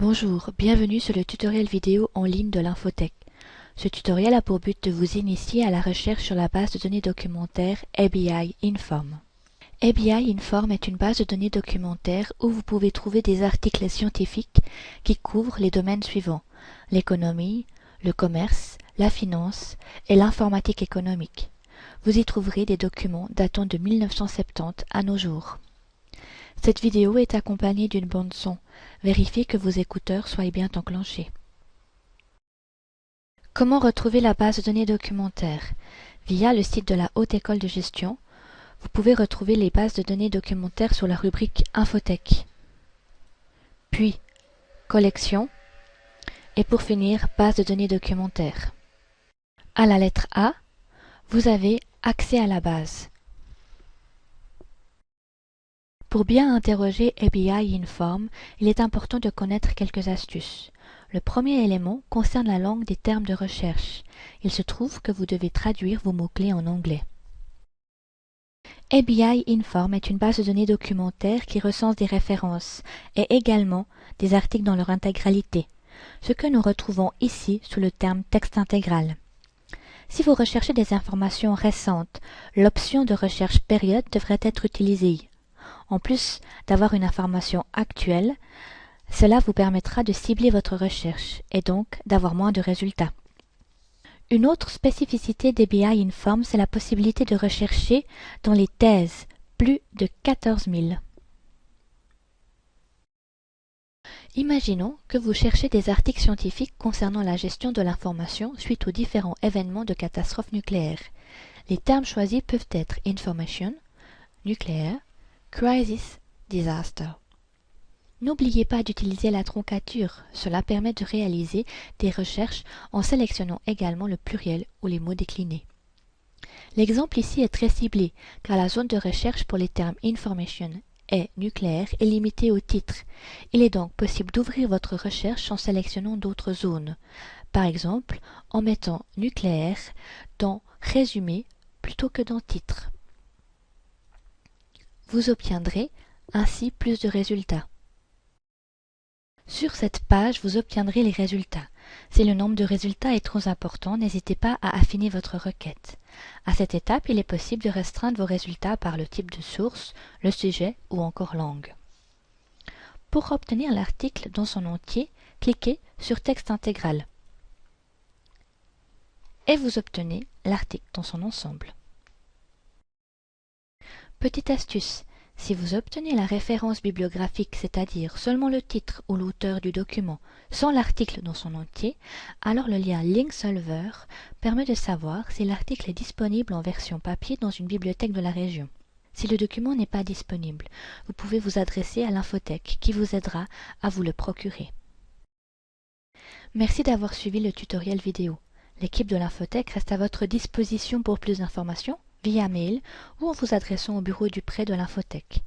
Bonjour, bienvenue sur le tutoriel vidéo en ligne de l'Infotech. Ce tutoriel a pour but de vous initier à la recherche sur la base de données documentaire ABI Inform. ABI Inform est une base de données documentaire où vous pouvez trouver des articles scientifiques qui couvrent les domaines suivants: l'économie, le commerce, la finance et l'informatique économique. Vous y trouverez des documents datant de 1970 à nos jours. Cette vidéo est accompagnée d'une bande son. Vérifiez que vos écouteurs soient bien enclenchés. Comment retrouver la base de données documentaire? Via le site de la Haute École de Gestion, vous pouvez retrouver les bases de données documentaires sur la rubrique Infotech. Puis, Collection. Et pour finir, base de données documentaire. À la lettre A, vous avez Accès à la base. Pour bien interroger ABI Inform, il est important de connaître quelques astuces. Le premier élément concerne la langue des termes de recherche. Il se trouve que vous devez traduire vos mots-clés en anglais. ABI Inform est une base de données documentaire qui recense des références et également des articles dans leur intégralité, ce que nous retrouvons ici sous le terme texte intégral. Si vous recherchez des informations récentes, l'option de recherche période devrait être utilisée. En plus d'avoir une information actuelle, cela vous permettra de cibler votre recherche et donc d'avoir moins de résultats. Une autre spécificité d'ABI Inform, c'est la possibilité de rechercher dans les thèses, plus de 14 000. Imaginons que vous cherchez des articles scientifiques concernant la gestion de l'information suite aux différents événements de catastrophes nucléaires. Les termes choisis peuvent être Information, nucléaire, Crisis, Disaster. N'oubliez pas d'utiliser la troncature, cela permet de réaliser des recherches en sélectionnant également le pluriel ou les mots déclinés. L'exemple ici est très ciblé, car la zone de recherche pour les termes Information et nucléaire est limitée au titre. Il est donc possible d'ouvrir votre recherche en sélectionnant d'autres zones, par exemple en mettant nucléaire dans Résumé plutôt que dans Titre. Vous obtiendrez ainsi plus de résultats. Sur cette page, vous obtiendrez les résultats. Si le nombre de résultats est trop important, n'hésitez pas à affiner votre requête. À cette étape, il est possible de restreindre vos résultats par le type de source, le sujet ou encore langue. Pour obtenir l'article dans son entier, cliquez sur Texte intégral et vous obtenez l'article dans son ensemble. Petite astuce, si vous obtenez la référence bibliographique, c'est-à-dire seulement le titre ou l'auteur du document, sans l'article dans son entier, alors le lien Link Solver permet de savoir si l'article est disponible en version papier dans une bibliothèque de la région. Si le document n'est pas disponible, vous pouvez vous adresser à l'Infotech qui vous aidera à vous le procurer. Merci d'avoir suivi le tutoriel vidéo. L'équipe de l'Infotech reste à votre disposition pour plus d'informations via mail ou en vous adressant au bureau du prêt de l'Infotech.